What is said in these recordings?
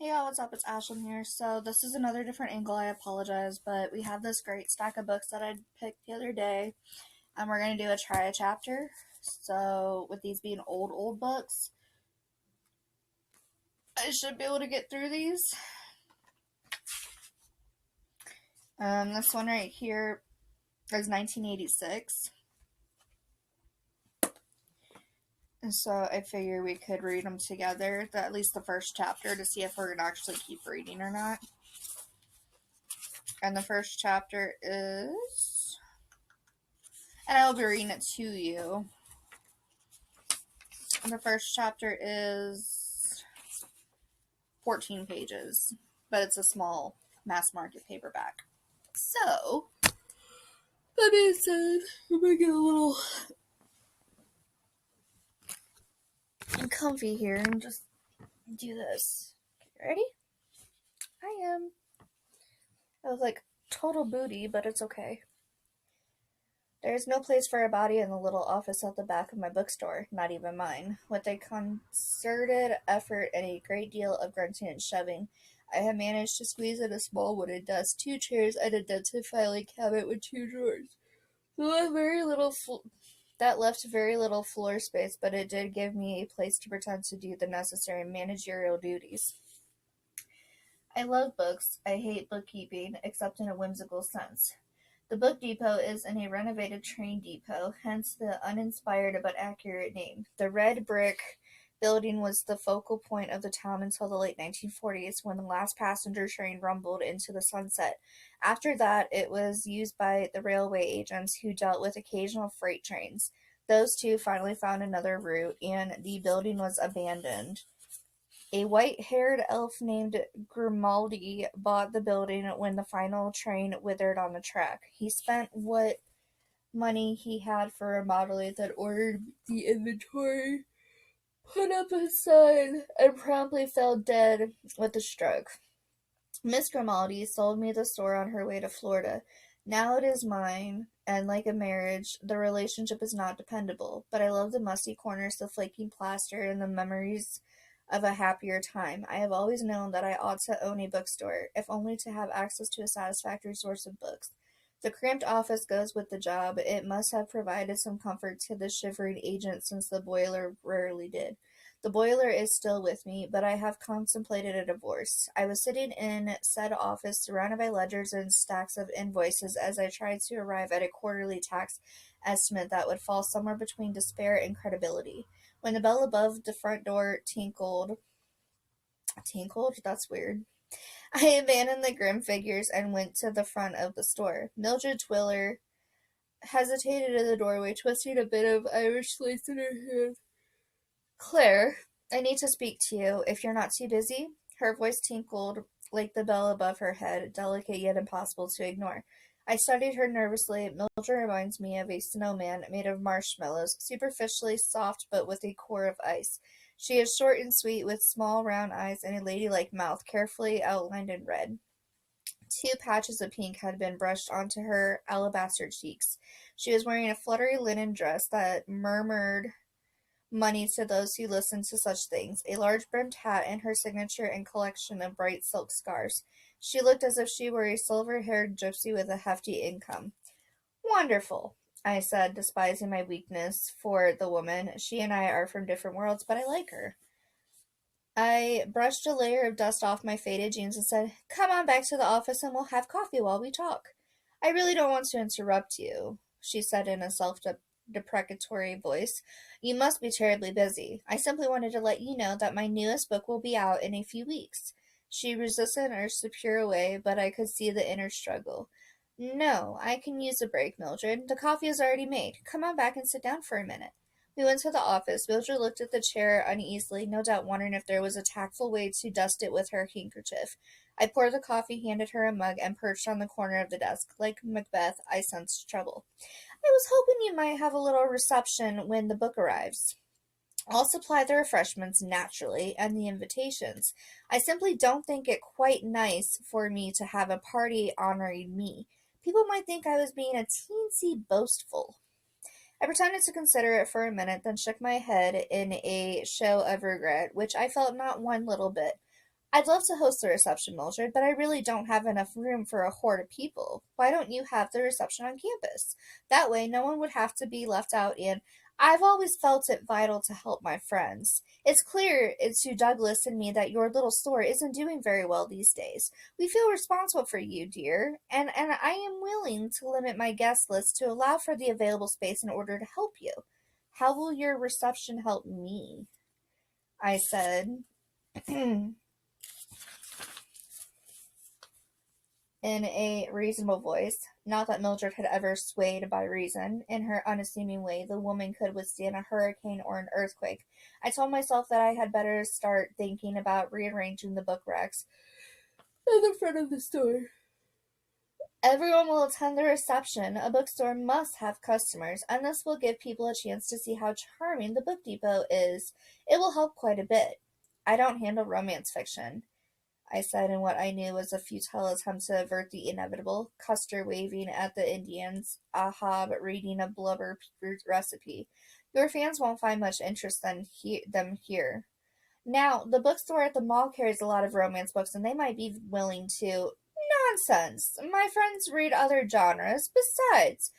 Hey y'all, what's up? It's Ashlyn here. So this is another different angle, I apologize, but we have this great stack of books that I picked the other day, and we're going to do a try a chapter. So with these being old books, I should be able to get through these. This one right here is 1986. And so I figure we could read them together, at least the first chapter, to see if we're going to actually keep reading or not. And the first chapter is, and I will be reading it to you. The first chapter is 14 pages, but it's a small mass market paperback. So, that being said, I'm gonna get a little comfy here and just do this. Okay, ready? I am. I was like total booty, but it's okay. There is no place for a body in the little office at the back of my bookstore, not even mine. With a concerted effort and a great deal of grunting and shoving, I have managed to squeeze in a small wooden desk, 2 chairs, and a dented filing cabinet with 2 drawers. That left very little floor space, but it did give me a place to pretend to do the necessary managerial duties. I love books. I hate bookkeeping, except in a whimsical sense. The Book Depot is in a renovated train depot, hence the uninspired but accurate name. The red brick building was the focal point of the town until the late 1940s, when the last passenger train rumbled into the sunset. After that, it was used by the railway agents who dealt with occasional freight trains. Those two finally found another route, and the building was abandoned. A white-haired elf named Grimaldi bought the building when the final train withered on the track. He spent what money he had for remodeling, then ordered the inventory, put up a sign, and promptly fell dead with a stroke. Miss Grimaldi sold me the store on her way to Florida. Now it is mine, and like a marriage, the relationship is not dependable, but I love the musty corners, the flaking plaster, and the memories of a happier time. I have always known that I ought to own a bookstore, if only to have access to a satisfactory source of books. The cramped office goes with the job. It must have provided some comfort to the shivering agent, since the boiler rarely did. The boiler is still with me, but I have contemplated a divorce. I was sitting in said office, surrounded by ledgers and stacks of invoices, as I tried to arrive at a quarterly tax estimate that would fall somewhere between despair and credibility, when the bell above the front door tinkled. Tinkled? That's weird. I abandoned the grim figures and went to the front of the store. Mildred Twiller hesitated in the doorway, twisting a bit of Irish lace in her hand. "Claire, I need to speak to you, if you're not too busy." Her voice tinkled like the bell above her head, delicate yet impossible to ignore. I studied her nervously. Mildred reminds me of a snowman made of marshmallows, superficially soft but with a core of ice. She is short and sweet, with small round eyes and a ladylike mouth, carefully outlined in red. 2 patches of pink had been brushed onto her alabaster cheeks. She was wearing a fluttery linen dress that murmured money to those who listened to such things, a large brimmed hat, and her signature and collection of bright silk scarves. She looked as if she were a silver-haired gypsy with a hefty income. "Wonderful," I said, despising my weakness for the woman. "She and I are from different worlds, but I like her." I brushed a layer of dust off my faded jeans and said, "Come on back to the office and we'll have coffee while we talk." "I really don't want to interrupt you," she said in a self-deprecatory voice. "You must be terribly busy. I simply wanted to let you know that my newest book will be out in a few weeks." She resisted an urge to peer away, but I could see the inner struggle. "No, I can use a break, Mildred. The coffee is already made. Come on back and sit down for a minute." We went to the office. Mildred looked at the chair uneasily, no doubt wondering if there was a tactful way to dust it with her handkerchief. I poured the coffee, handed her a mug, and perched on the corner of the desk. Like Macbeth, I sensed trouble. "I was hoping you might have a little reception when the book arrives. I'll supply the refreshments, naturally, and the invitations. I simply don't think it quite nice for me to have a party honoring me. People might think I was being a teensy boastful." I pretended to consider it for a minute, then shook my head in a show of regret, which I felt not one little bit. I'd love to host the reception, Mildred, but I really don't have enough room for a horde of people. Why don't you have the reception on campus? That way, no one would have to be left out, and I've always felt it vital to help my friends. It's clear to Douglas and me that your little store isn't doing very well these days. We feel responsible for you, dear, and I am willing to limit my guest list to allow for the available space in order to help you. How will your reception help me? I said. In a reasonable voice. Not that Mildred had ever swayed by reason. In her unassuming way, the woman could withstand a hurricane or an earthquake. I told myself that I had better start thinking about rearranging the book racks in the front of the store. Everyone will attend the reception. A bookstore must have customers, and this will give people a chance to see how charming the book depot is. It will help quite a bit. I don't handle romance fiction, I said in what I knew was a futile attempt to avert the inevitable. Custer waving at the Indians, Ahab reading a blubber recipe. Your fans won't find much interest in them here. Now, the bookstore at the mall carries a lot of romance books, and they might be willing to. Nonsense! My friends read other genres. Besides,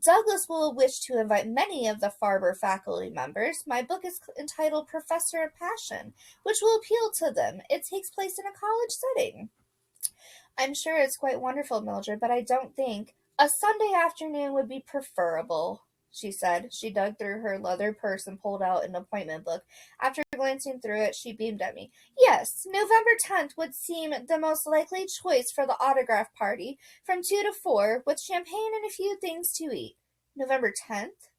Douglas will wish to invite many of the Farber faculty members. My book is entitled Professor of Passion, which will appeal to them. It takes place in a college setting. I'm sure it's quite wonderful, Mildred, but I don't think a Sunday afternoon would be preferable, she said. She dug through her leather purse and pulled out an appointment book. After glancing through it, she beamed at me. Yes, November 10th would seem the most likely choice for the autograph party, from 2 to 4, with champagne and a few things to eat. November 10th?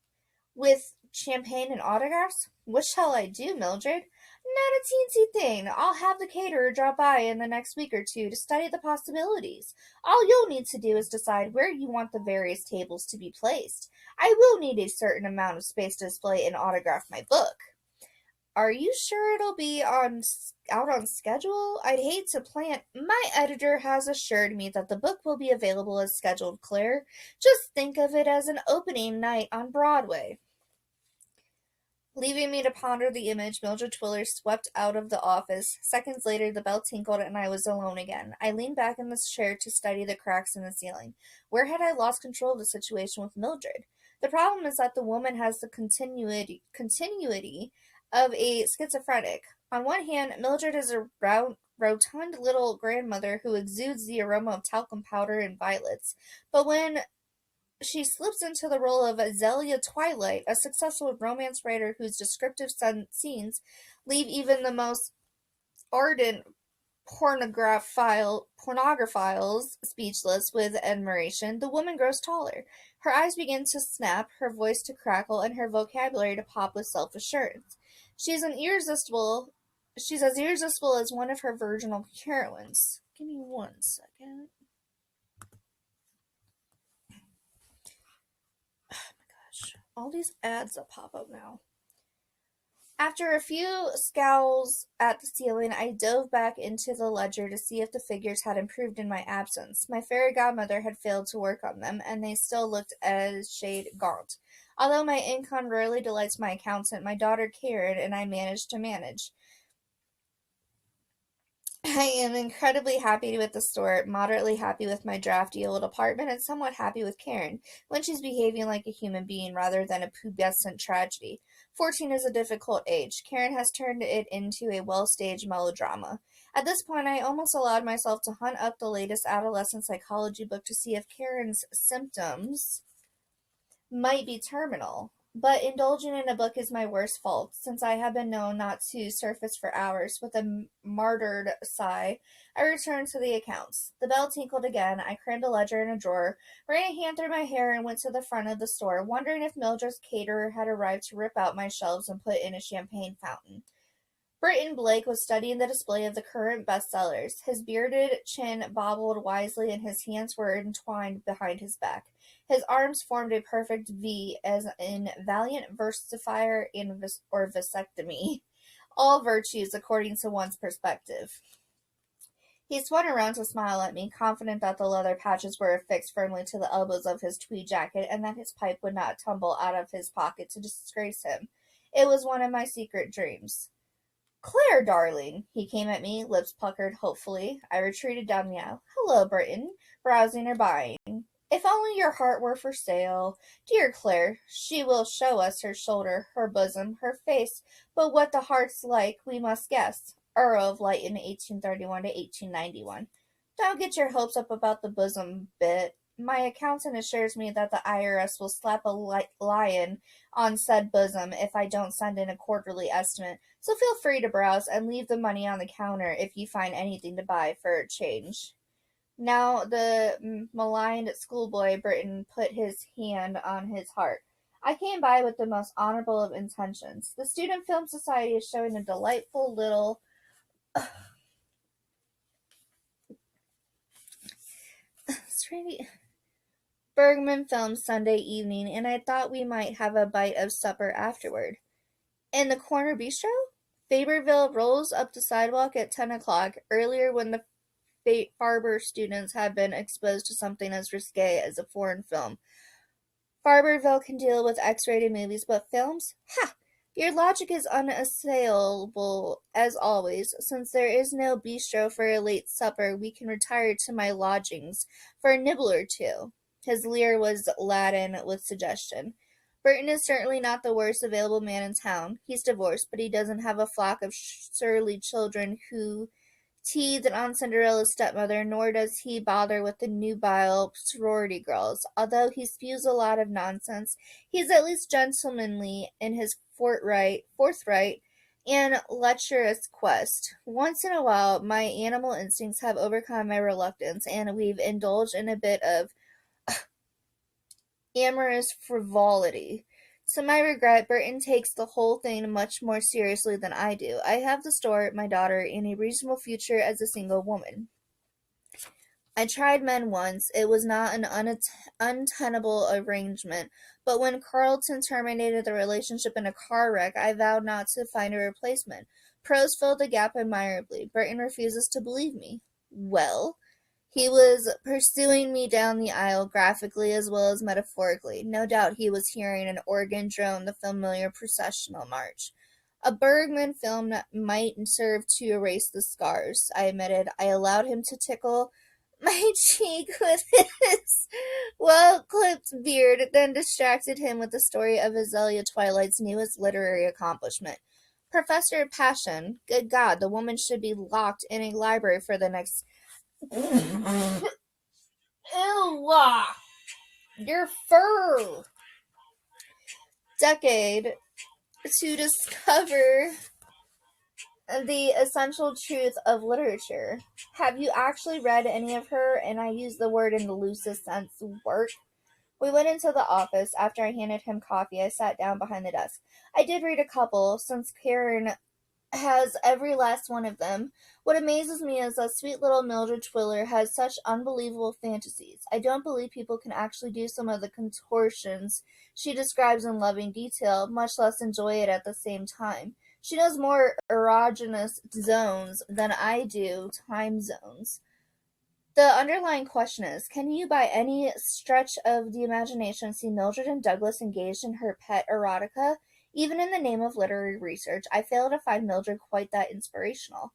With champagne and autographs? What shall I do, Mildred? Not a teensy thing. I'll have the caterer drop by in the next week or two to study the possibilities. All you'll need to do is decide where you want the various tables to be placed. I will need a certain amount of space to display and autograph my book. Are you sure it'll be out on schedule? I'd hate to plan. My editor has assured me that the book will be available as scheduled, Claire. Just think of it as an opening night on Broadway. Leaving me to ponder the image, Mildred Twiller swept out of the office. Seconds later, the bell tinkled and I was alone again. I leaned back in the chair to study the cracks in the ceiling. Where had I lost control of the situation with Mildred? The problem is that the woman has the continuity of a schizophrenic. On one hand, Mildred is a rotund little grandmother who exudes the aroma of talcum powder and violets. But when she slips into the role of Azalea Twilight, a successful romance writer whose descriptive scenes leave even the most ardent pornographiles speechless with admiration. The woman grows taller. Her eyes begin to snap, her voice to crackle, and her vocabulary to pop with self-assurance. She's as irresistible as one of her virginal heroines. Give me 1 second. All these ads that pop up now. After a few scowls at the ceiling, I dove back into the ledger to see if the figures had improved in my absence. My fairy godmother had failed to work on them, and they still looked a shade gaunt. Although my income rarely delights my accountant, my daughter Karen and I managed to manage. I am incredibly happy with the store, moderately happy with my drafty old apartment, and somewhat happy with Karen, when she's behaving like a human being rather than a pubescent tragedy. 14 is a difficult age. Karen has turned it into a well-staged melodrama. At this point, I almost allowed myself to hunt up the latest adolescent psychology book to see if Karen's symptoms might be terminal. But indulging in a book is my worst fault, since I have been known not to surface for hours. With a martyred sigh, I returned to the accounts. The bell tinkled again. I crammed a ledger in a drawer, ran a hand through my hair, and went to the front of the store, wondering if Mildred's caterer had arrived to rip out my shelves and put in a champagne fountain. Britton Blake was studying the display of the current bestsellers. His bearded chin bobbled wisely, and his hands were entwined behind his back. His arms formed a perfect V, as in valiant versifier or vasectomy. All virtues, according to one's perspective. He spun around to smile at me, confident that the leather patches were affixed firmly to the elbows of his tweed jacket, and that his pipe would not tumble out of his pocket to disgrace him. It was one of my secret dreams. Claire, darling, he came at me, lips puckered hopefully. I retreated down the aisle. Hello, Britain, browsing or buying. If only your heart were for sale. Dear Claire, she will show us her shoulder, her bosom, her face, but what the heart's like we must guess. Earl of Lytton, 1831 to 1891. Don't get your hopes up about the bosom bit. My accountant assures me that the IRS will slap a lion on said bosom if I don't send in a quarterly estimate, so feel free to browse and leave the money on the counter if you find anything to buy for a change. Now the maligned schoolboy Britain put his hand on his heart. I came by with the most honorable of intentions. The Student Film Society is showing a delightful little Bergman film Sunday evening, and I thought we might have a bite of supper afterward. In the corner bistro? Faberville rolls up the sidewalk at 10 o'clock, earlier when the Farber students have been exposed to something as risque as a foreign film. Farberville can deal with X-rated movies, but films? Ha! Your logic is unassailable, as always. Since there is no bistro for a late supper, we can retire to my lodgings for a nibble or two. His leer was laden with suggestion. Burton is certainly not the worst available man in town. He's divorced, but he doesn't have a flock of surly children who teethed on Cinderella's stepmother, nor does he bother with the nubile sorority girls. Although he spews a lot of nonsense, he's at least gentlemanly in his forthright and lecherous quest. Once in a while, my animal instincts have overcome my reluctance, and we've indulged in a bit of amorous frivolity. To my regret, Burton takes the whole thing much more seriously than I do. I have the store, my daughter, and a reasonable future as a single woman. I tried men once. It was not an untenable arrangement, but when Carlton terminated the relationship in a car wreck, I vowed not to find a replacement. Prose filled the gap admirably. Burton refuses to believe me. Well, he was pursuing me down the aisle, graphically as well as metaphorically. No doubt he was hearing an organ drone the familiar processional march. A Bergman film might serve to erase the scars, I admitted. I allowed him to tickle my cheek with his well-clipped beard, then distracted him with the story of Azalea Twilight's newest literary accomplishment. Professor Passion, good God, the woman should be locked in a library for the next Ew! Your fur! Decade to discover the essential truth of literature. Have you actually read any of her, and I use the word in the loosest sense, work? We went into the office. After I handed him coffee, I sat down behind the desk. I did read a couple, since Karen has every last one of them. What amazes me is that sweet little Mildred Twiller has such unbelievable fantasies. I don't believe people can actually do some of the contortions she describes in loving detail, much less enjoy it at the same time. She knows more erogenous zones than I do time zones. The underlying question is, can you by any stretch of the imagination see Mildred and Douglas engaged in her pet erotica? Even in the name of literary research, I fail to find Mildred quite that inspirational.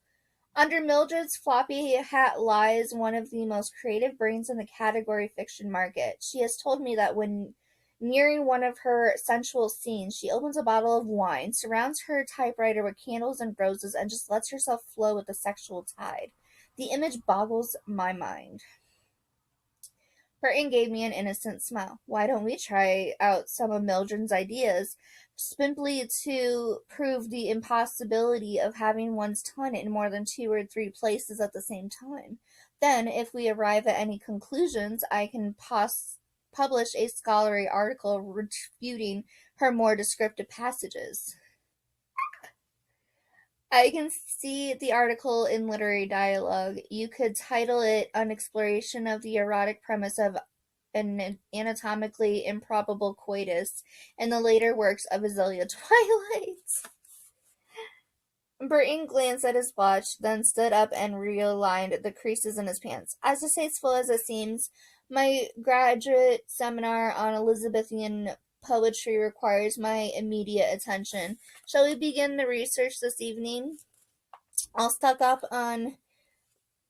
Under Mildred's floppy hat lies one of the most creative brains in the category fiction market. She has told me that when nearing one of her sensual scenes, she opens a bottle of wine, surrounds her typewriter with candles and roses, and just lets herself flow with the sexual tide. The image boggles my mind. Burton gave me an innocent smile. Why don't we try out some of Mildred's ideas, simply to prove the impossibility of having one's tongue in more than 2 or 3 places at the same time? Then, if we arrive at any conclusions, I can publish a scholarly article refuting her more descriptive passages. I can see the article in Literary Dialogue. You could title it An Exploration of the Erotic Premise of an Anatomically Improbable Coitus in the Later Works of Azalea Twilight. Burton glanced at his watch, then stood up and realigned the creases in his pants. As distasteful as it seems, my graduate seminar on Elizabethan poetry requires my immediate attention. Shall we begin the research this evening? I'll stock up on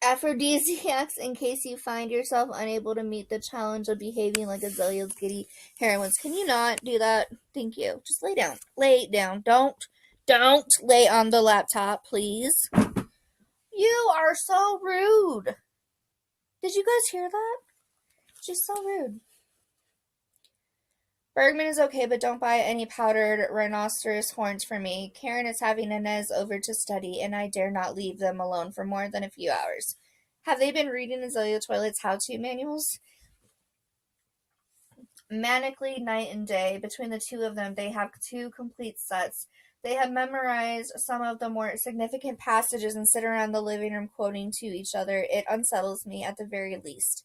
aphrodisiacs in case you find yourself unable to meet the challenge of behaving like Azalea's giddy heroines. Can you not do that? Thank you. Just lay down. Lay down. Don't lay on the laptop, please. You are so rude. Did you guys hear that? She's so rude. Bergman is okay, but don't buy any powdered rhinoceros horns for me. Karen is having Inez over to study, and I dare not leave them alone for more than a few hours. Have they been reading Azalea Twilight's how-to manuals? Manically night and day. Between the two of them, they have 2 complete sets. They have memorized some of the more significant passages and sit around the living room quoting to each other. It unsettles me at the very least.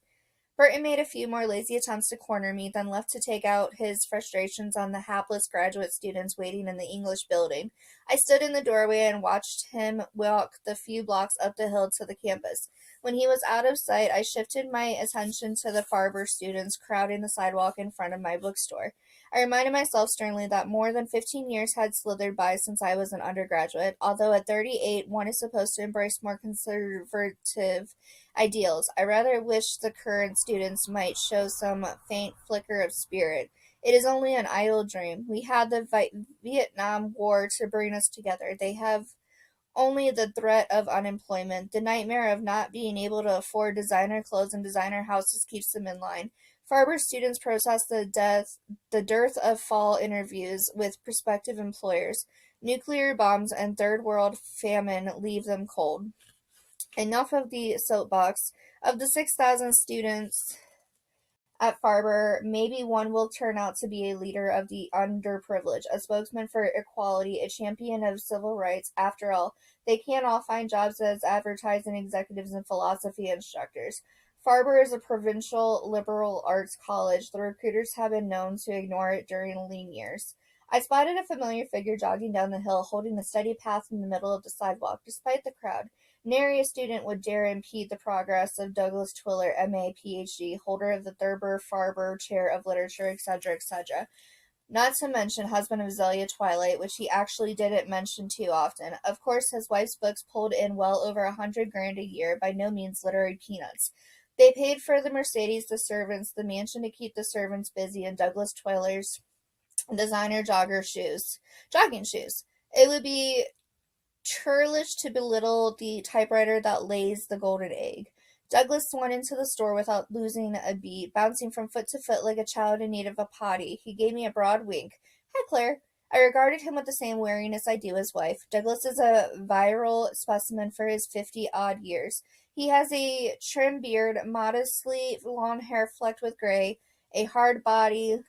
Burton made a few more lazy attempts to corner me, then left to take out his frustrations on the hapless graduate students waiting in the English building. I stood in the doorway and watched him walk the few blocks up the hill to the campus. When he was out of sight, I shifted my attention to the Farber students crowding the sidewalk in front of my bookstore. I reminded myself sternly that more than 15 years had slithered by since I was an undergraduate, although at 38 one is supposed to embrace more conservative ideals. I rather wish the current students might show some faint flicker of spirit. It is only an idle dream. We had the Vietnam War to bring us together. They have only the threat of unemployment. The nightmare of not being able to afford designer clothes and designer houses keeps them in line. Farber students protest the dearth of fall interviews with prospective employers. Nuclear bombs and third world famine leave them cold. Enough of the soapbox. Of the 6,000 students at Farber, maybe one will turn out to be a leader of the underprivileged, a spokesman for equality, a champion of civil rights. After all, they can't all find jobs as advertising executives and philosophy instructors. Farber is a provincial liberal arts college. The recruiters have been known to ignore it during lean years. I spotted a familiar figure jogging down the hill, holding a steady path in the middle of the sidewalk, despite the crowd. Nary a student would dare impede the progress of Douglas Twiller, M.A., Ph.D., holder of the Thurber Farber Chair of Literature, etc., etc., not to mention husband of Azalea Twilight, which he actually didn't mention too often. Of course, his wife's books pulled in well over $100,000 a year, by no means literary peanuts. They paid for the Mercedes, the servants, the mansion to keep the servants busy, and Douglas Twiller's designer jogging shoes. It would be churlish to belittle the typewriter that lays the golden egg. Douglas went into the store without losing a beat, bouncing from foot to foot like a child in need of a potty. He gave me a broad wink. Hi, Claire. I regarded him with the same wariness I do his wife. Douglas is a virile specimen for his 50-odd years. He has a trim beard, modestly long hair flecked with gray, a hard body,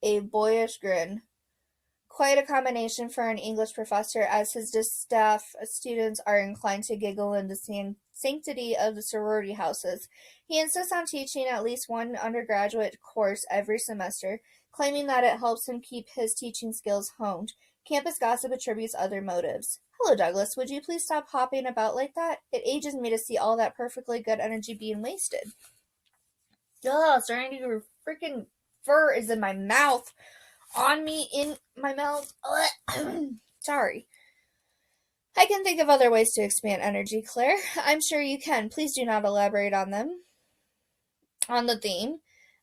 a boyish grin. Quite a combination for an English professor, as his distaff students are inclined to giggle in the sanctity of the sorority houses. He insists on teaching at least one undergraduate course every semester, claiming that it helps him keep his teaching skills honed. Campus gossip attributes other motives. Hello, Douglas. Would you please stop hopping about like that? It ages me to see all that perfectly good energy being wasted. Ugh, starting to freaking fur is in my mouth. On me, in my mouth. Sorry. I can think of other ways to expand energy, Claire. I'm sure you can. Please do not elaborate on them. On the theme.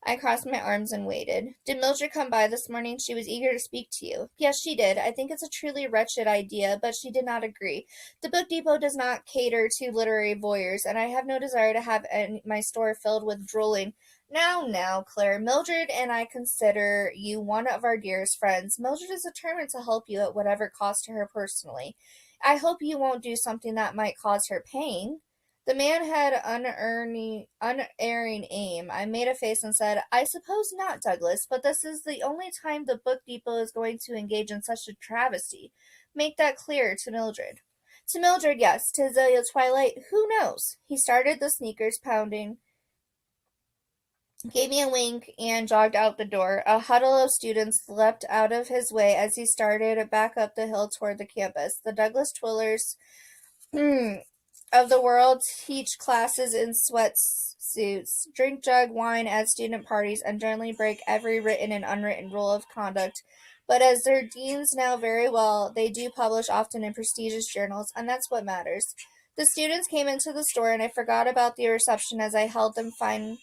I crossed my arms and waited. Did Mildred come by this morning? She was eager to speak to you. Yes, she did. I think it's a truly wretched idea, but she did not agree. The Book Depot does not cater to literary voyeurs, and I have no desire to have my store filled with drooling. Now, Claire, Mildred and I consider you one of our dearest friends. Mildred is determined to help you at whatever cost to her personally. I hope you won't do something that might cause her pain. The man had unerring aim. I made a face and said, I suppose not, Douglas, but this is the only time the Book Depot is going to engage in such a travesty. Make that clear to Mildred. To Mildred, yes. To Azalea Twilight, who knows? He started the sneakers pounding, gave me a wink, and jogged out the door. A huddle of students leapt out of his way as he started back up the hill toward the campus. The Douglas Twillers of the world teach classes in sweatsuits, drink jug wine at student parties, and generally break every written and unwritten rule of conduct But as their deans know very well, they do publish often in prestigious journals, and that's what matters. The students came into the store, and I forgot about the reception as I helped them find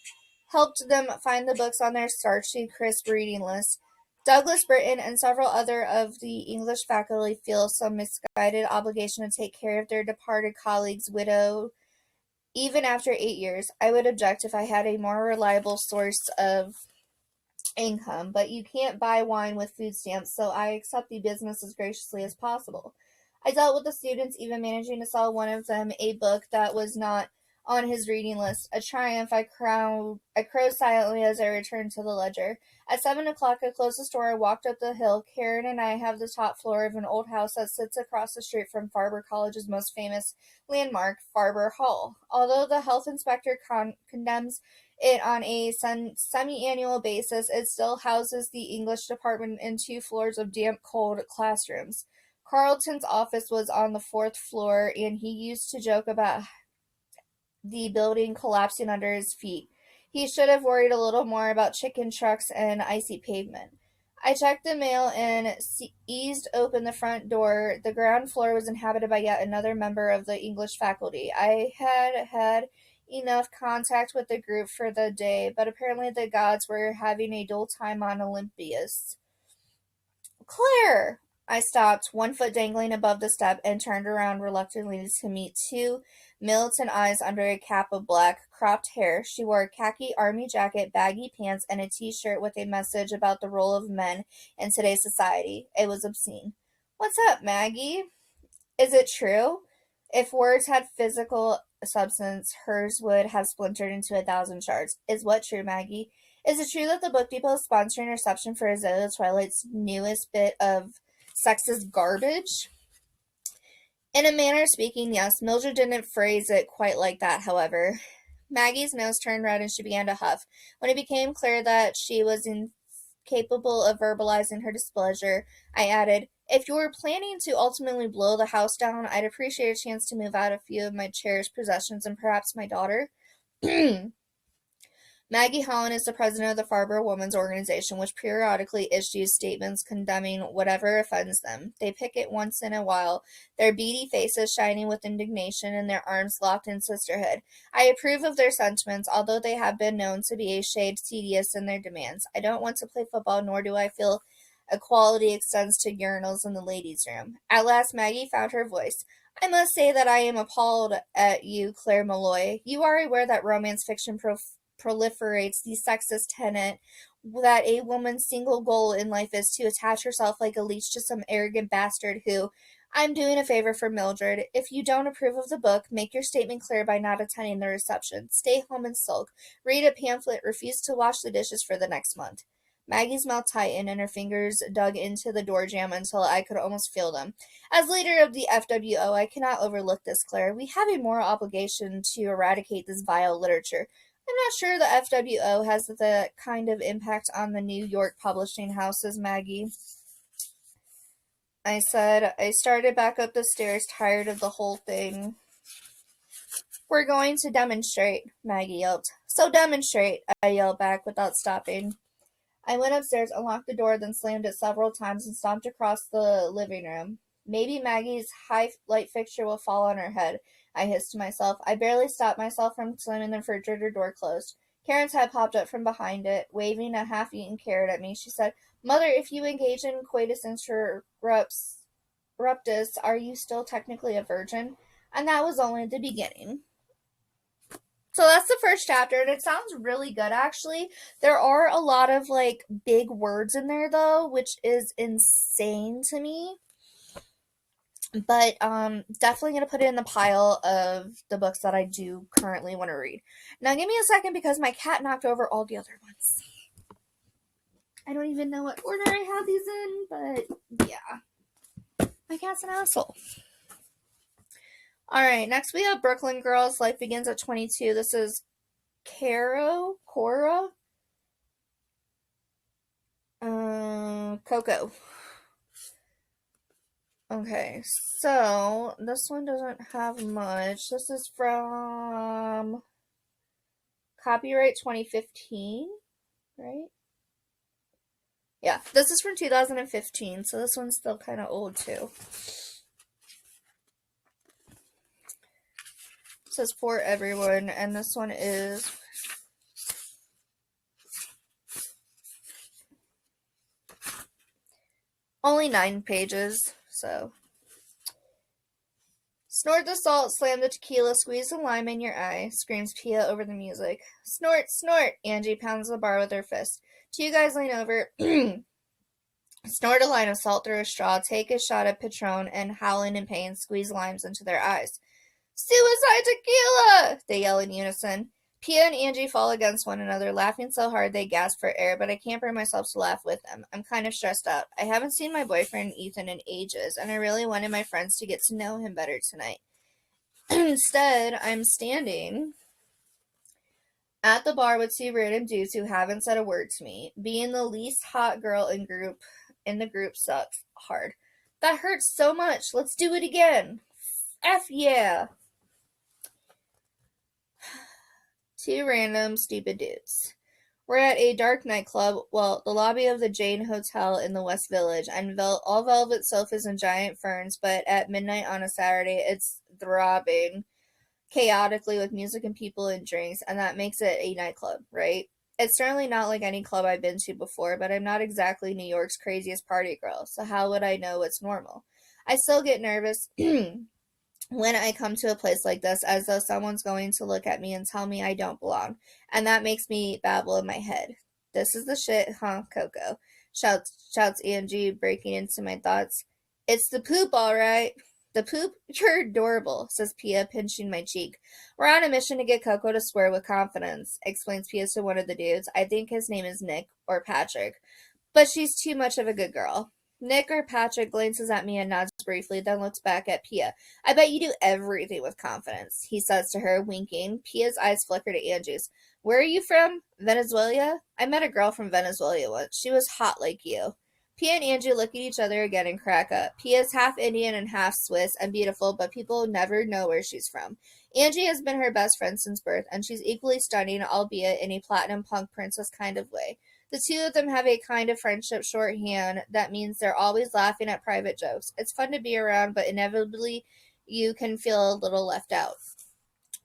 the books on their starchy, crisp reading list. Douglas Britton and several other of the English faculty feel some misguided obligation to take care of their departed colleague's widow even after 8 years. I would object if I had a more reliable source of income, but you can't buy wine with food stamps, so I accept the business as graciously as possible. I dealt with the students, even managing to sell one of them a book that was not on his reading list. A triumph. I crowed silently as I returned to the ledger. At 7 o'clock, I closed the store. I walked up the hill. Karen and I have the top floor of an old house that sits across the street from Farber College's most famous landmark, Farber Hall. Although the health inspector condemns it on a semi-annual basis, it still houses the English department in 2 floors of damp, cold classrooms. Carlton's office was on the 4th floor, and he used to joke about the building collapsing under his feet. He should have worried a little more about chicken trucks and icy pavement. I checked the mail and eased open the front door. The ground floor was inhabited by yet another member of the English faculty. I had had enough contact with the group for the day, but apparently the gods were having a dull time on Olympus. Claire! I stopped, one foot dangling above the step, and turned around reluctantly to meet two militant eyes under a cap of black, cropped hair. She wore a khaki army jacket, baggy pants, and a t-shirt with a message about the role of men in today's society. It was obscene. "What's up, Maggie? Is it true?" If words had physical substance, hers would have splintered into 1,000 shards. "Is what true, Maggie? Is it true that the Book Depot is sponsoring a reception for Azalea Twilight's newest bit of sexist garbage?" In a manner of speaking, yes. Mildred didn't phrase it quite like that, however. Maggie's nose turned red and she began to huff. When it became clear that she was incapable of verbalizing her displeasure, I added, "If you were planning to ultimately blow the house down, I'd appreciate a chance to move out a few of my cherished possessions and perhaps my daughter." Maggie Holland is the president of the Farber Women's Organization, which periodically issues statements condemning whatever offends them. They picket once in a while, their beady faces shining with indignation and their arms locked in sisterhood. I approve of their sentiments, although they have been known to be a shade tedious in their demands. I don't want to play football, nor do I feel equality extends to urinals in the ladies' room. At last Maggie found her voice. "I must say that I am appalled at you, Claire Malloy. You are aware that romance fiction proliferates the sexist tenet that a woman's single goal in life is to attach herself like a leech to some arrogant bastard who— I'm doing a favor for Mildred. If you don't approve of the book, make your statement clear by not attending the reception. Stay home and sulk. Read a pamphlet. Refuse to wash the dishes for the next month." Maggie's mouth tightened and her fingers dug into the door jamb until I could almost feel them. "As leader of the FWO, I cannot overlook this, Claire. We have a moral obligation to eradicate this vile literature. I'm not sure the FWO has the kind of impact on the New York publishing houses, Maggie," I said. I started back up the stairs, tired of the whole thing. "We're going to demonstrate," Maggie yelped. "So demonstrate," I yelled back without stopping. I went upstairs, unlocked the door, then slammed it several times and stomped across the living room. "Maybe Maggie's high-light fixture will fall on her head," I hissed to myself. I barely stopped myself from slamming the refrigerator door closed. Karen's head popped up from behind it, waving a half-eaten carrot at me. She said, "Mother, if you engage in coitus interruptus, are you still technically a virgin?" And that was only the beginning. So that's the first chapter, and it sounds really good, actually. There are a lot of, big words in there, though, which is insane to me. But, definitely going to put it in the pile of the books that I do currently want to read. Now, give me a second, because my cat knocked over all the other ones. I don't even know what order I have these in, but, yeah. My cat's an asshole. Alright, next we have Brooklyn Girls, Life Begins at 22. This is Cora? Coco. Okay, so this one doesn't have much. This is from copyright 2015, right? Yeah, this is from 2015, so this one's still kind of old too. It says for everyone, and this one is only 9 pages, so. Snort the salt, slam the tequila, squeeze the lime in your eye, screams Pia over the music. Snort, snort, Angie pounds the bar with her fist. 2 guys lean over, snort a line of salt through a straw, take a shot of Patron, and howling in pain, squeeze limes into their eyes. Suicide tequila! They yell in unison. Pia and Angie fall against one another, laughing so hard they gasp for air, but I can't bring myself to laugh with them. I'm kind of stressed out. I haven't seen my boyfriend Ethan in ages, and I really wanted my friends to get to know him better tonight. Instead, I'm standing at the bar with 2 random dudes who haven't said a word to me. Being the least hot girl in the group sucks hard. That hurts so much. Let's do it again. F yeah. 2 random stupid dudes. We're at a dark nightclub, the lobby of the Jane Hotel in the West Village, and all velvet sofas and giant ferns, but at midnight on a Saturday, it's throbbing chaotically with music and people and drinks, and that makes it a nightclub, right? It's certainly not like any club I've been to before, but I'm not exactly New York's craziest party girl, so how would I know what's normal? I still get nervous when I come to a place like this, as though someone's going to look at me and tell me I don't belong, and that makes me babble in my head. This is the shit, huh, Coco? Shouts Angie, breaking into my thoughts. It's the poop, all right. The poop? You're adorable, says Pia, pinching my cheek. We're on a mission to get Coco to swear with confidence, explains Pia to one of the dudes. I think his name is Nick, or Patrick, but she's too much of a good girl. Nick or Patrick glances at me and nods briefly, then looks back at Pia. I bet you do everything with confidence, he says to her, winking. Pia's eyes flicker to Angie's. Where are you from? Venezuela? I met a girl from Venezuela once. She was hot like you. Pia and Angie look at each other again and crack up. Pia's half Indian and half Swiss and beautiful, but people never know where she's from. Angie has been her best friend since birth, and she's equally stunning, albeit in a platinum punk princess kind of way. The 2 of them have a kind of friendship shorthand that means they're always laughing at private jokes. It's fun to be around, but inevitably you can feel a little left out.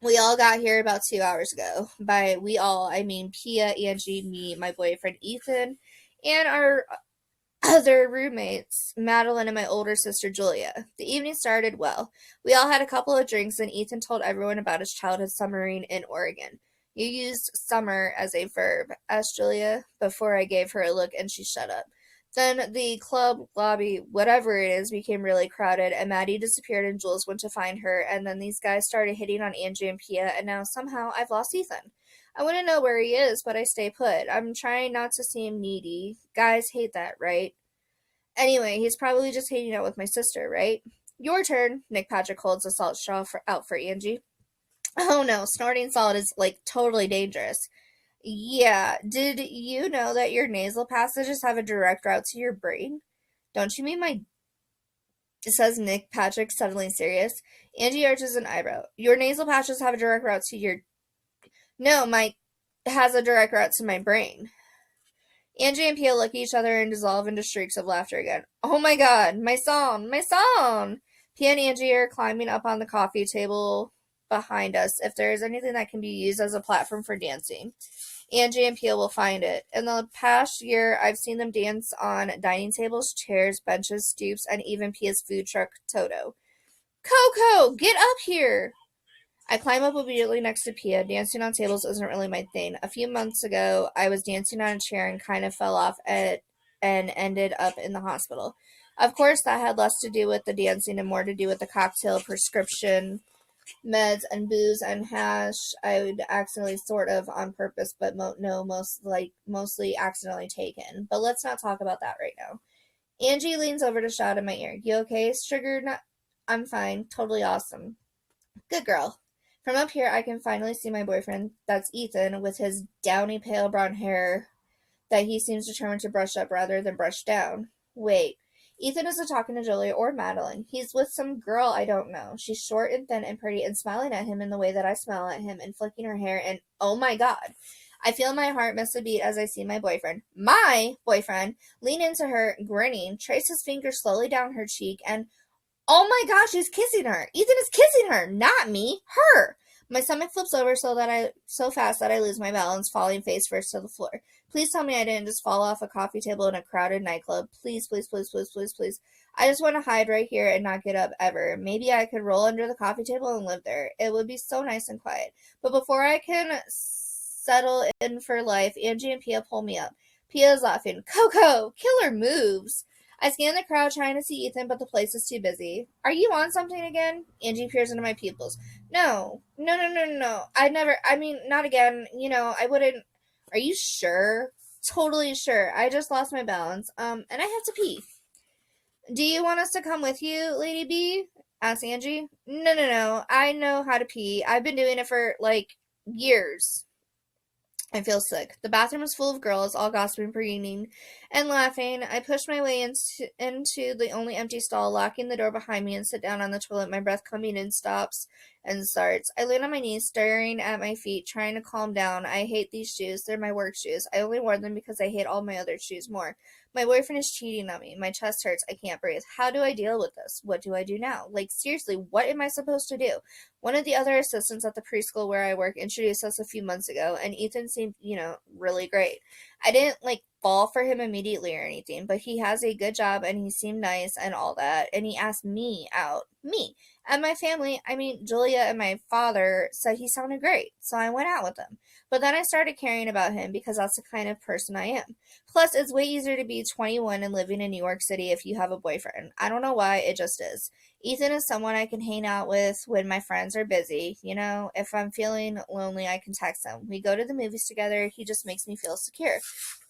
We all got here about 2 hours ago. By we all, I mean Pia, Angie, me, my boyfriend Ethan, and our other roommates, Madeline and my older sister Julia. The evening started well. We all had a couple of drinks, and Ethan told everyone about his childhood submarine in Oregon. You used summer as a verb, asked Julia, before I gave her a look, and she shut up. Then the club lobby, whatever it is, became really crowded, and Maddie disappeared and Jules went to find her, and then these guys started hitting on Angie and Pia, and now somehow I've lost Ethan. I wouldn't know where he is, but I stay put. I'm trying not to seem needy. Guys hate that, right? Anyway, he's probably just hanging out with my sister, right? Your turn. Nick Patrick holds a salt straw out for Angie. Oh no, snorting salt is, totally dangerous. Yeah, did you know that your nasal passages have a direct route to your brain? Don't you mean says Nick Patrick, suddenly serious. Angie arches an eyebrow. Your nasal passages have a direct route to your... No, has a direct route to my brain. Angie and Pia look at each other and dissolve into shrieks of laughter again. Oh my god, my song, my song! Pia and Angie are climbing up on the coffee table behind us if there is anything that can be used as a platform for dancing. Angie and Pia will find it. In the past year, I've seen them dance on dining tables, chairs, benches, stoops, and even Pia's food truck, Toto. Coco, get up here! I climb up immediately next to Pia. Dancing on tables isn't really my thing. A few months ago, I was dancing on a chair and kind of fell off and ended up in the hospital. Of course, that had less to do with the dancing and more to do with the cocktail, prescription, meds, and booze and hash I would accidentally, sort of on purpose, but mostly accidentally taken. But let's not talk about that right now. Angie leans over to shout in my ear. You okay, Sugar? I'm fine. Totally awesome. Good girl. From up here, I can finally see my boyfriend. That's Ethan, with his downy pale brown hair that he seems determined to brush up rather than brush down. Wait. Ethan isn't talking to Julia or Madeline. He's with some girl I don't know. She's short and thin and pretty and smiling at him in the way that I smile at him and flicking her hair and oh my god. I feel my heart miss a beat as I see my boyfriend, lean into her, grinning, trace his fingers slowly down her cheek, and oh my gosh, he's kissing her. Ethan is kissing her, not me, her. My stomach flips over so fast that I lose my balance, falling face first to the floor. Please tell me I didn't just fall off a coffee table in a crowded nightclub. Please, please, please, please, please, please. I just want to hide right here and not get up ever. Maybe I could roll under the coffee table and live there. It would be so nice and quiet. But before I can settle in for life, Angie and Pia pull me up. Pia is laughing. Coco, killer moves. I scan the crowd trying to see Ethan, but the place is too busy. Are you on something again? Angie peers into my pupils. No. No. Not again. I wouldn't. Are you sure? Totally sure. I just lost my balance. And I have to pee. Do you want us to come with you, Lady B? Asked Angie. No. I know how to pee. I've been doing it for, years. I feel sick. The bathroom is full of girls, all gossiping, preening, and laughing. I push my way into the only empty stall, locking the door behind me, and sit down on the toilet. My breath coming in stops and starts. I land on my knees, staring at my feet, trying to calm down. I hate these shoes. They're my work shoes. I only wore them because I hate all my other shoes more. My boyfriend is cheating on me. My chest hurts. I can't breathe. How do I deal with this? What do I do now? Seriously, what am I supposed to do? One of the other assistants at the preschool where I work introduced us a few months ago, and Ethan seemed, really great. I didn't, fall for him immediately or anything, but he has a good job, and he seemed nice and all that, and he asked me out. Me. And my family, Julia and my father, said he sounded great, so I went out with him. But then I started caring about him because that's the kind of person I am. Plus, it's way easier to be 21 and living in New York City if you have a boyfriend. I don't know why, it just is. Ethan is someone I can hang out with when my friends are busy. If I'm feeling lonely, I can text him. We go to the movies together. He just makes me feel secure.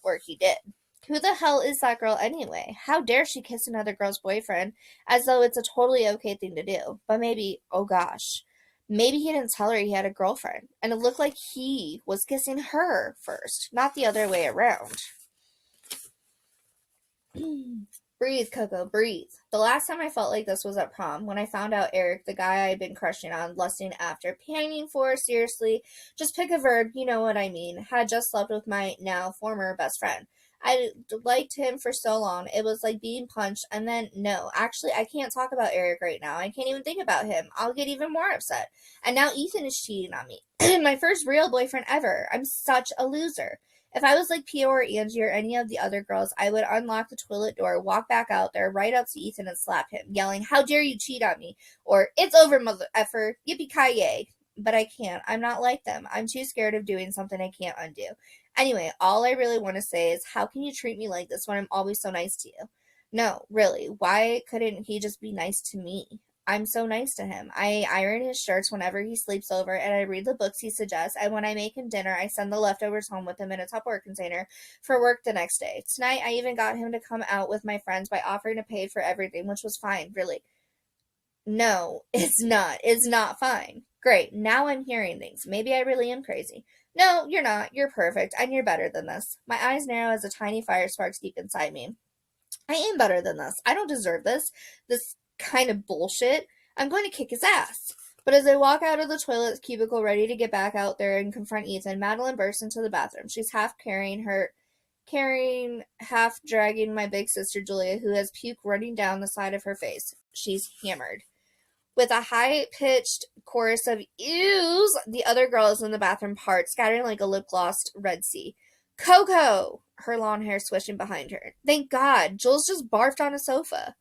Or he did. Who the hell is that girl anyway? How dare she kiss another girl's boyfriend as though it's a totally okay thing to do? But maybe, oh gosh, maybe he didn't tell her he had a girlfriend. And it looked like he was kissing her first, not the other way around. Breathe, Coco, breathe. The last time I felt like this was at prom, when I found out Eric, the guy I had been crushing on, lusting after, pining for, seriously, just pick a verb, you know what I mean, had just slept with my now former best friend. I liked him for so long, it was like being punched, and then, no, actually, I can't talk about Eric right now, I can't even think about him, I'll get even more upset. And now Ethan is cheating on me. My first real boyfriend ever. I'm such a loser. If I was like Pia or Angie or any of the other girls, I would unlock the toilet door, walk back out there, right up to Ethan and slap him, yelling, how dare you cheat on me? Or, it's over, mother effer, yippee-ki-yay. But I can't. I'm not like them. I'm too scared of doing something I can't undo. Anyway, all I really want to say is, how can you treat me like this when I'm always so nice to you? No, really, why couldn't he just be nice to me? I'm so nice to him. I iron his shirts whenever he sleeps over, and I read the books he suggests, and when I make him dinner, I send the leftovers home with him in a Tupperware container for work the next day. Tonight, I even got him to come out with my friends by offering to pay for everything, which was fine, really. No, it's not. It's not fine. Great, now I'm hearing things. Maybe I really am crazy. No, you're not. You're perfect, and you're better than this. My eyes narrow as a tiny fire sparks deep inside me. I am better than this. I don't deserve this kind of bullshit. I'm going to kick his ass. But as I walk out of the toilet cubicle ready to get back out there and confront Ethan, Madeline bursts into the bathroom. She's half half dragging my big sister Julia, who has puke running down the side of her face. She's hammered. With a high-pitched chorus of ews, the other girls in the bathroom part, scattering like a lip-glossed Red Sea. Coco! Her long hair swishing behind her. Thank God, Jules just barfed on a sofa.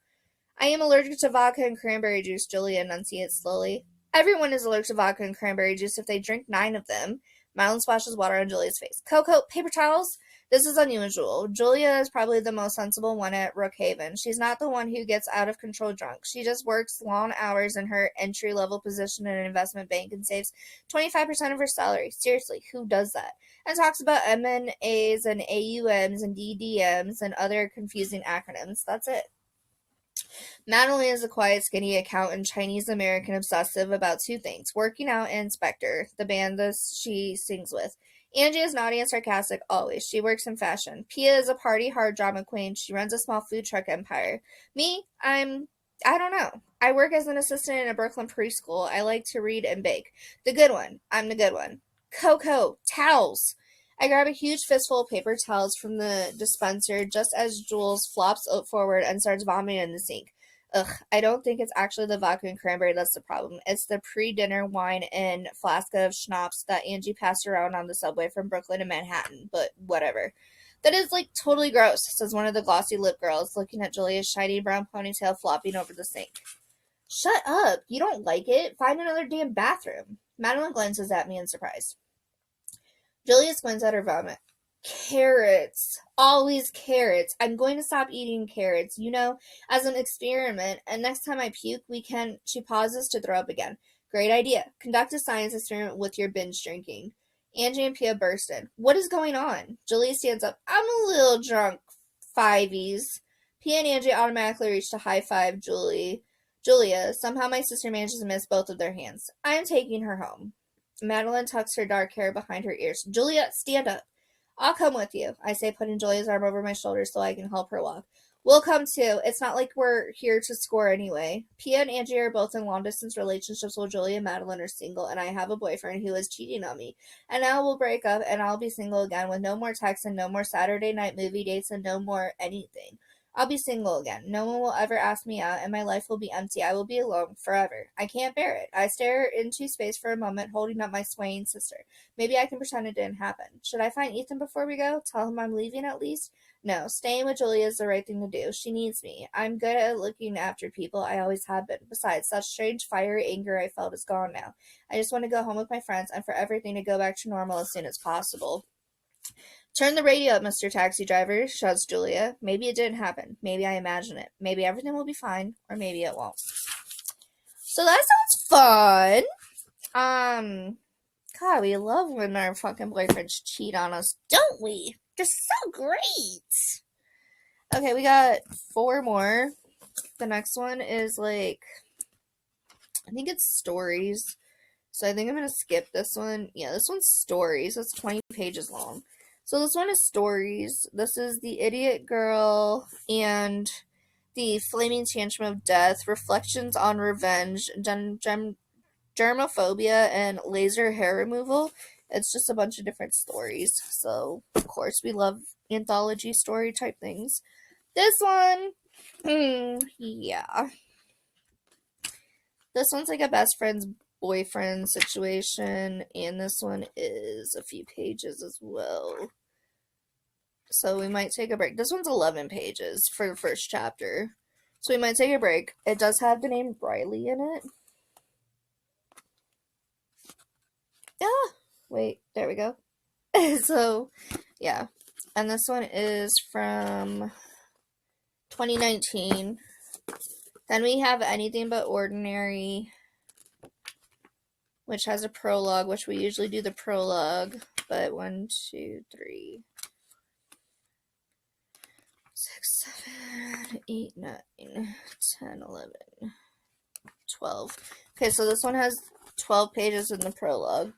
I am allergic to vodka and cranberry juice, Julia enunciates slowly. Everyone is allergic to vodka and cranberry juice if they drink 9 of them. Madeline splashes water on Julia's face. Coco, paper towels? This is unusual. Julia is probably the most sensible one at Brookhaven. She's not the one who gets out of control drunk. She just works long hours in her entry-level position in an investment bank and saves 25% of her salary. Seriously, who does that? And talks about M&As and AUMs and DDMs and other confusing acronyms. That's it. Madeline is a quiet, skinny accountant, Chinese-American obsessive about 2 things, working out and Spectre, the band she sings with. Angie is naughty and sarcastic always. She works in fashion. Pia is a party hard drama queen. She runs a small food truck empire. Me, I don't know. I work as an assistant in a Brooklyn preschool. I like to read and bake. The good one. I'm the good one. Coco, towels. I grab a huge fistful of paper towels from the dispenser just as Jules flops forward and starts vomiting in the sink. Ugh, I don't think it's actually the vodka and cranberry that's the problem. It's the pre-dinner wine and flask of schnapps that Angie passed around on the subway from Brooklyn to Manhattan, but whatever. That is, like, totally gross, says one of the glossy lip girls, looking at Julia's shiny brown ponytail flopping over the sink. Shut up. You don't like it? Find another damn bathroom. Madeline glances at me in surprise. Julia squints at her vomit. Carrots. Always carrots. I'm going to stop eating carrots, as an experiment, and next time I puke, we can. She pauses to throw up again. Great idea. Conduct a science experiment with your binge drinking. Angie and Pia burst in. What is going on? Julia stands up. I'm a little drunk, fiveys. Pia and Angie automatically reach to high five Julia. Somehow my sister manages to miss both of their hands. I am taking her home. Madeline tucks her dark hair behind her ears. Julia, stand up. I'll come with you, I say, putting Julia's arm over my shoulder so I can help her walk. We'll come too. It's not like we're here to score anyway. Pia and Angie are both in long-distance relationships while Julia and Madeline are single, and I have a boyfriend who is cheating on me. And now we'll break up, and I'll be single again with no more texts and no more Saturday night movie dates and no more anything. I'll be single again. No one will ever ask me out, and my life will be empty. I will be alone forever. I can't bear it. I stare into space for a moment, holding up my swaying sister. Maybe I can pretend it didn't happen. Should I find Ethan before we go? Tell him I'm leaving at least? No, staying with Julia is the right thing to do. She needs me. I'm good at looking after people. I always have been. Besides, that strange fiery anger I felt is gone now. I just want to go home with my friends and for everything to go back to normal as soon as possible. Turn the radio up, Mr. Taxi Driver, shouts Julia. Maybe it didn't happen. Maybe I imagine it. Maybe everything will be fine, or maybe it won't. So that sounds fun. God, we love when our fucking boyfriends cheat on us, don't we? They're so great. Okay, we got 4 more. The next one is I think it's stories. So I think I'm going to skip this one. Yeah, this one's stories. It's 20 pages long. So this one is stories. This is The Idiot Girl and The Flaming Tantrum of Death, Reflections on Revenge, Germophobia, and Laser Hair Removal. It's just a bunch of different stories. So, of course, we love anthology story type things. This one, yeah. This one's like a best friend's boyfriend situation, and this one is a few pages as well. So we might take a break. This one's 11 pages for the first chapter. So we might take a break. It does have the name Riley in it. Wait, there we go. So, yeah. And this one is from 2019. Then we have Anything But Ordinary, which has a prologue, which we usually do the prologue. But 1, 2, 3, 6, 7, 8, 9, 10, 11, 12. Okay, so this one has 12 pages in the prologue.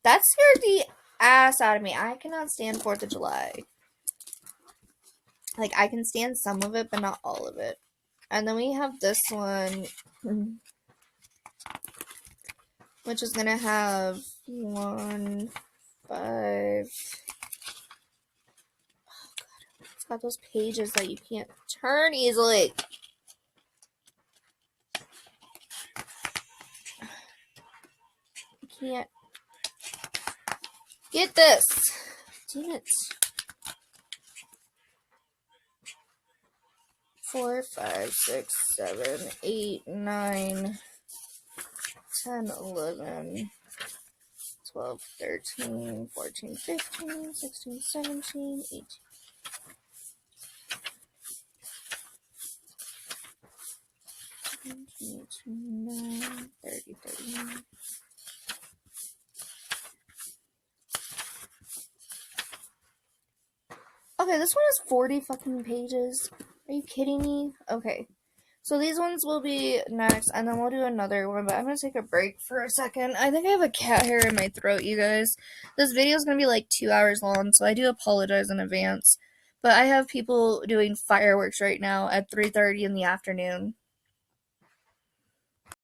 That scared the ass out of me. I cannot stand 4th of July. I can stand some of it, but not all of it. And then we have this one, which is going to have 1, 5... It's got those pages that you can't turn easily. I can't get this. Damn it. 4, 5, 6, 7, 8, 9, 10, 11, 12, 13, 14, 15, 16, 17, 18. 29, 30, 31. Okay, this one is 40 fucking pages. Are you kidding me? Okay. So these ones will be next, and then we'll do another one, but I'm going to take a break for a second. I think I have a cat hair in my throat, you guys. This video is going to be 2 hours long, so I do apologize in advance. But I have people doing fireworks right now at 3:30 in the afternoon.